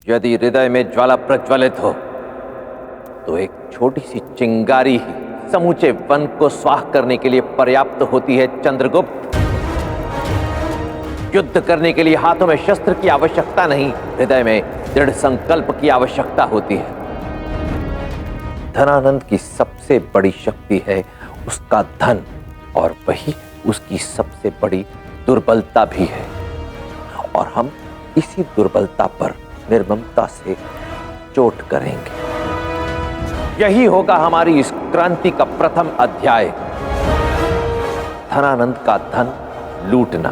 यदि हृदय में ज्वाला प्रज्वलित हो तो एक छोटी सी चिंगारी ही समूचे वन को स्वाह करने के लिए पर्याप्त होती है। चंद्रगुप्त, युद्ध करने के लिए हाथों में शस्त्र की आवश्यकता नहीं, हृदय में दृढ़ संकल्प की आवश्यकता होती है। धनानंद की सबसे बड़ी शक्ति है उसका धन, और वही उसकी सबसे बड़ी दुर्बलता भी है। और हम इसी दुर्बलता पर निर्ममता से चोट करेंगे। यही होगा हमारी इस क्रांति का प्रथम अध्याय, धनानंद का धन लूटना।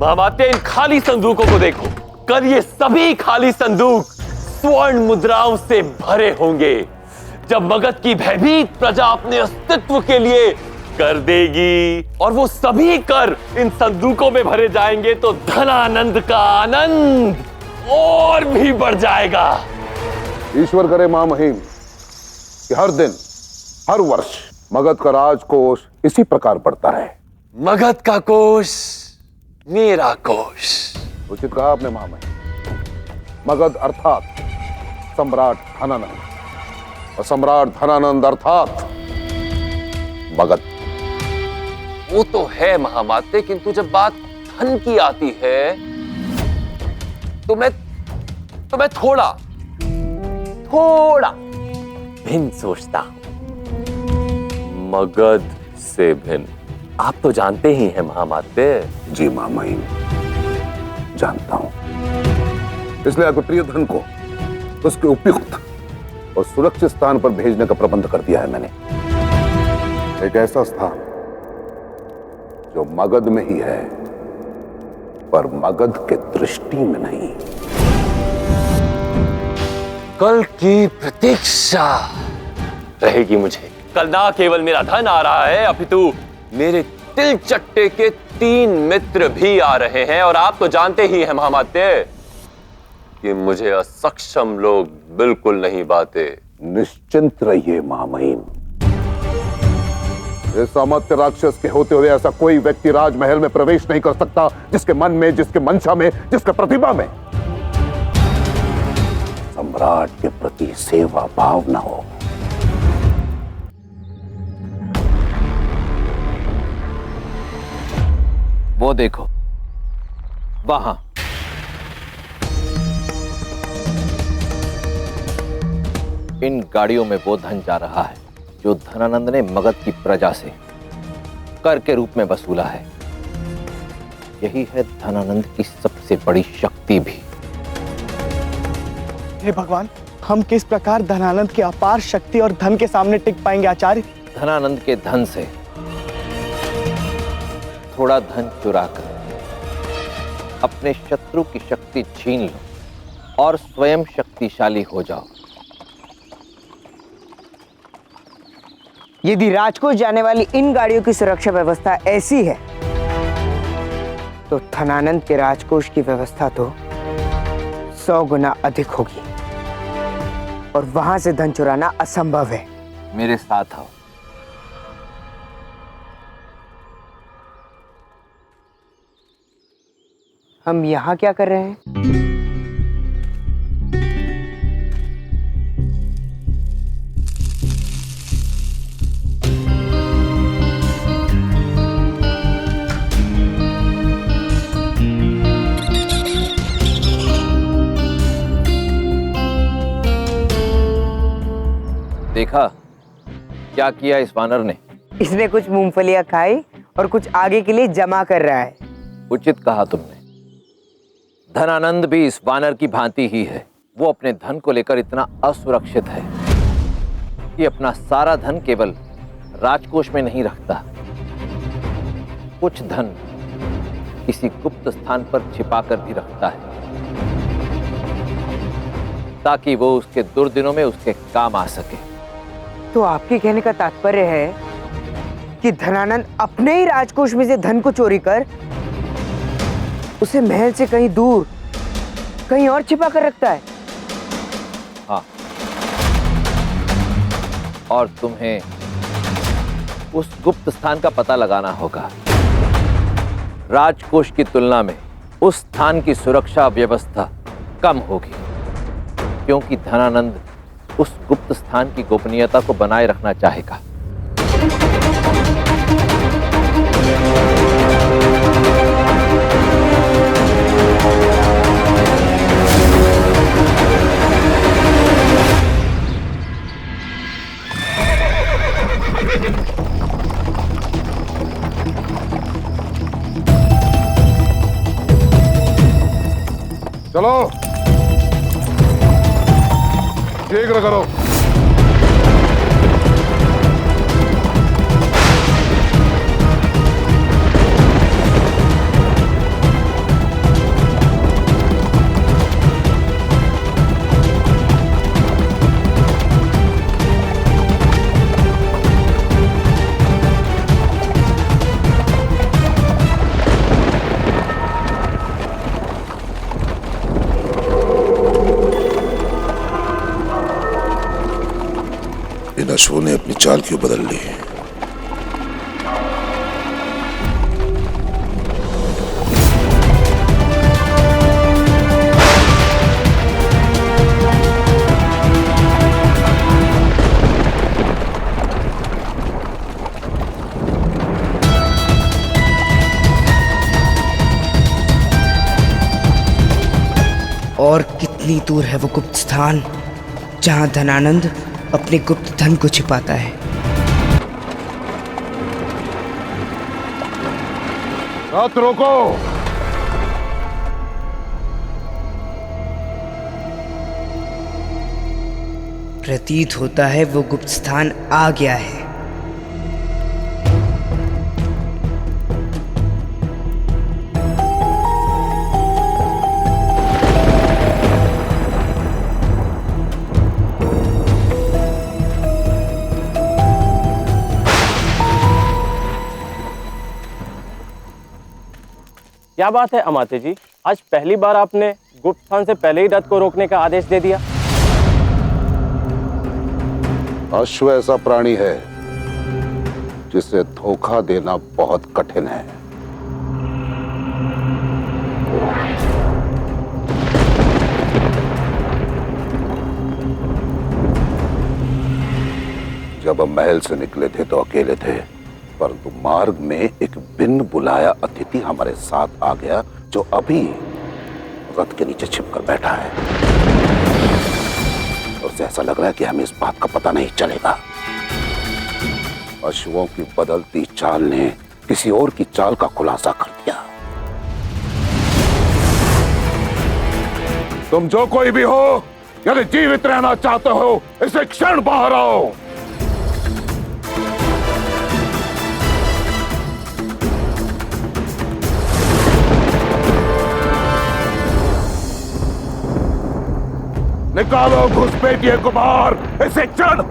महामाते, इन खाली संदूकों को देखो। कल ये सभी खाली संदूक स्वर्ण मुद्राओं से भरे होंगे। जब मगध की भयभीत प्रजा अपने अस्तित्व के लिए कर देगी और वो सभी कर इन संदूकों में भरे जाएंगे तो धनानंद का आनंद और भी बढ़ जाएगा। ईश्वर करे महामहिम कि हर दिन, हर वर्ष मगध का राजकोष इसी प्रकार बढ़ता है। मगध का कोष मेरा कोष। उचित कहा आपने महामहिम। मगध अर्थात सम्राट धनानंद, और सम्राट धनानंद अर्थात मगध। वो तो है महामाते, किंतु जब बात धन की आती है तो मैं थोड़ा भिन्न सोचता हूं। मगध से भिन्न आप तो जानते ही हैं महामाते। जी महामहिम, जानता हूं। इसलिए आपके प्रिय धन को उसके उपयुक्त और सुरक्षित स्थान पर भेजने का प्रबंध कर दिया है मैंने। एक ऐसा स्थान जो मगध में ही है, पर मगध के दृष्टि में नहीं। कल की प्रतीक्षा रहेगी मुझे। कल ना केवल मेरा धन आ रहा है, अपितु मेरे तिल चट्टे के 3 मित्र भी आ रहे हैं। और आप तो जानते ही हैं महामाते कि मुझे असक्षम लोग बिल्कुल नहीं बाते। निश्चिंत रहिए महामहिम। इस अमात्य राक्षस के होते हुए ऐसा कोई व्यक्ति राजमहल में प्रवेश नहीं कर सकता जिसके मन में, जिसके मंशा में, जिसके प्रतिभा में सम्राट के प्रति सेवा भाव न हो। वो देखो वहां इन गाड़ियों में वो धन जा रहा है जो धनानंद ने मगध की प्रजा से कर के रूप में वसूला है। यही है धनानंद की सबसे बड़ी शक्ति भी। हे भगवान, हम किस प्रकार धनानंद की अपार शक्ति और धन के सामने टिक पाएंगे आचार्य? धनानंद के धन से थोड़ा धन चुराकर अपने शत्रु की शक्ति छीन लो और स्वयं शक्तिशाली हो जाओ। यदि राजकोष जाने वाली इन गाड़ियों की सुरक्षा व्यवस्था ऐसी है तो धनानंद के राजकोष की व्यवस्था तो 100 गुना अधिक होगी और वहां से धन चुराना असंभव है। मेरे साथ आओ। हम यहाँ क्या कर रहे हैं? देखा क्या किया इस वानर ने? इसने कुछ मूंगफलियां खाई और कुछ आगे के लिए जमा कर रहा है। उचित कहा तुमने। धनानंद भी इस वानर की भांति ही है। वो अपने धन को लेकर इतना असुरक्षित है कि अपना सारा धन केवल राजकोष में नहीं रखता, कुछ धन किसी गुप्त स्थान पर छिपाकर भी रखता है ताकि वो उसके दुर्दिनों में उसके काम आ सके। तो आपके कहने का तात्पर्य है कि धनानंद अपने ही राजकोष में से धन को चोरी कर उसे महल से कहीं दूर, कहीं और छिपा कर रखता है। हाँ, और तुम्हें उस गुप्त स्थान का पता लगाना होगा। राजकोष की तुलना में उस स्थान की सुरक्षा व्यवस्था कम होगी, क्योंकि धनानंद उस गुप्त स्थान की गोपनीयता को बनाए रखना चाहेगा। चलो शीघ्र करो। इन अश्वों ने अपनी चाल क्यों बदल ली? और कितनी दूर है वो गुप्त स्थान जहां धनानंद अपने गुप्त धन को छिपाता है? रथ रोको। प्रतीत होता है वो गुप्त स्थान आ गया है। क्या बात है अमात्य जी, आज पहली बार आपने गुप्त स्थान से पहले ही रथ को रोकने का आदेश दे दिया। अश्व ऐसा प्राणी है जिसे धोखा देना बहुत कठिन है। जब हम महल से निकले थे तो अकेले थे, परंतु मार्ग में एक बिन बुलाया अतिथि हमारे साथ आ गया, जो अभी रथ के नीचे छिपकर बैठा है। और उसे ऐसा लग रहा है कि हमें इस बात का पता नहीं चलेगा। अश्वों की बदलती चाल ने किसी और की चाल का खुलासा कर दिया। तुम जो कोई भी हो, यदि जीवित रहना चाहते हो, इसे क्षण बाहर आओ। निकालो घुसपैठिए को बाहर, इसे क्षण।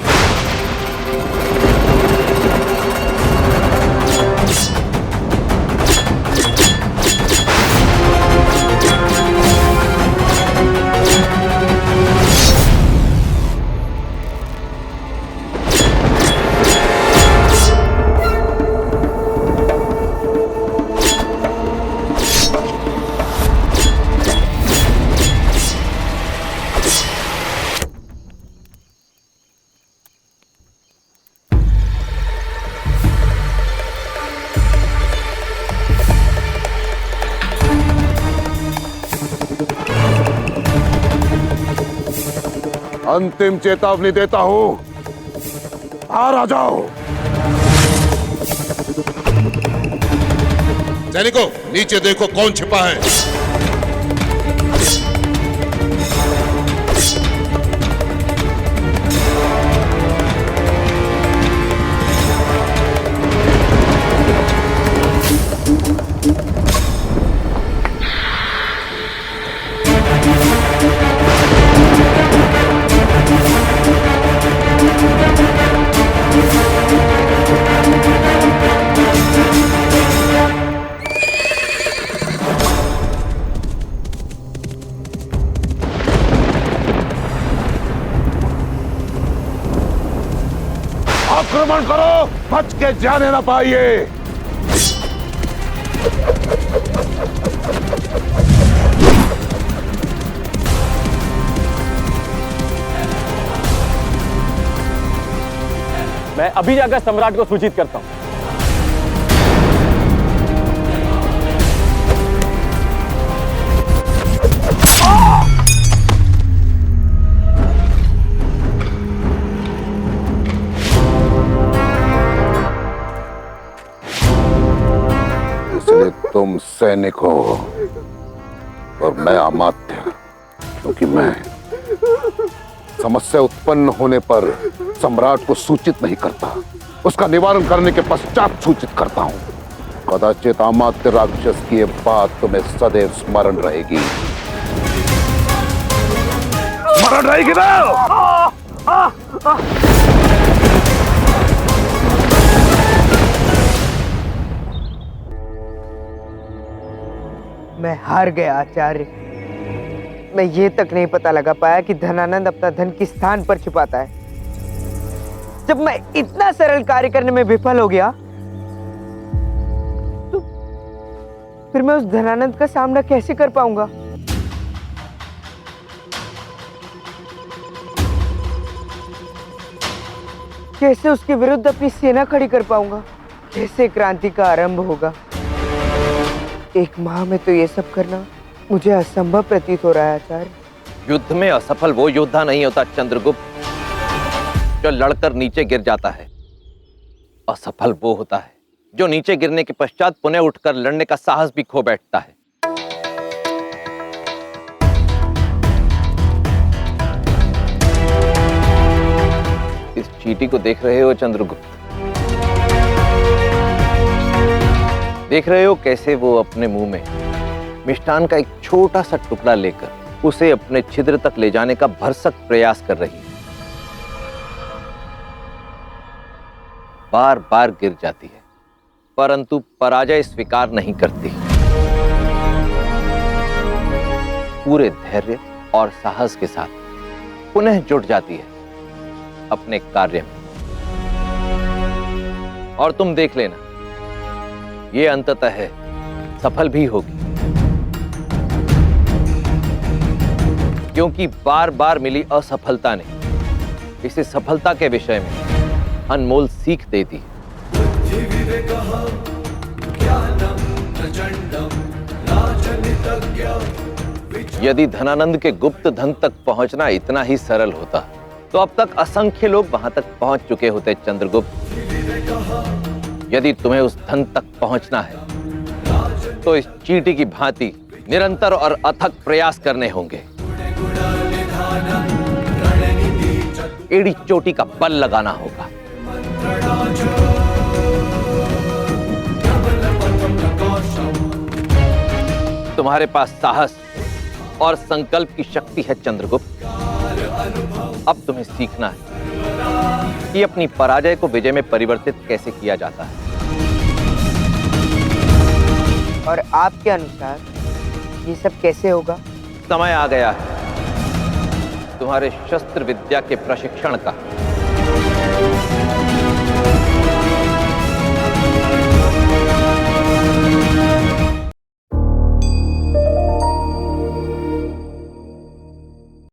अंतिम चेतावनी देता हूं, बाहर आ जाओ। सैनिकों, नीचे देखो कौन छिपा है। आक्रमण करो, बच के जाने ना पाइए। मैं अभी जाकर सम्राट को सूचित करता हूँ। इसलिए तुम सैनिक हो और मैं अमात्य, क्योंकि मैं समस्या उत्पन्न होने पर सम्राट को सूचित नहीं करता, उसका निवारण करने के पश्चात सूचित करता हूं। कदाचित अमात्य राक्षस की ये बात तुम्हें सदैव स्मरण रहेगी। स्मरण रहेगी ना? मैं हार गया आचार्य। मैं ये तक नहीं पता लगा पाया कि धनानंद अपना धन किस स्थान पर छिपाता है। जब मैं इतना सरल कार्य करने में विफल हो गया, तो फिर मैं उस धनानंद का सामना कैसे कर पाऊंगा? कैसे उसके विरुद्ध अपनी सेना खड़ी कर पाऊंगा? कैसे क्रांति का आरंभ होगा? एक माह में तो ये सब करना मुझे असंभव प्रतीत हो रहा है आचार्य। युद्ध में असफल वो योद्धा नहीं होता चंद्रगुप्त जो लड़कर नीचे गिर जाता है। असफल वो होता है जो नीचे गिरने के पश्चात पुनः उठकर लड़ने का साहस भी खो बैठता है। इस चींटी को देख रहे हो चंद्रगुप्त? देख रहे हो कैसे वो अपने मुंह में मिष्ठान का एक छोटा सा टुकड़ा लेकर उसे अपने छिद्र तक ले जाने का भरसक प्रयास कर रही है। बार बार गिर जाती है, परंतु पराजय स्वीकार नहीं करती। पूरे धैर्य और साहस के साथ पुनः जुट जाती है अपने कार्य में। और तुम देख लेना, ये अंततः सफल भी होगी, क्योंकि बार बार मिली असफलता ने इसे सफलता के विषय में अनमोल सीख दे दी। यदि धनानंद के गुप्त धन तक पहुंचना इतना ही सरल होता तो अब तक असंख्य लोग वहां तक पहुंच चुके होते चंद्रगुप्त। यदि तुम्हें उस धन तक पहुंचना है तो इस चींटी की भांति निरंतर और अथक प्रयास करने होंगे। एड़ी चोटी का बल लगाना होगा। तुम्हारे पास साहस और संकल्प की शक्ति है चंद्रगुप्त। अब तुम्हें सीखना है कि अपनी पराजय को विजय में परिवर्तित कैसे किया जाता है। और आपके अनुसार ये सब कैसे होगा? समय आ गया है तुम्हारे शस्त्र विद्या के प्रशिक्षण का।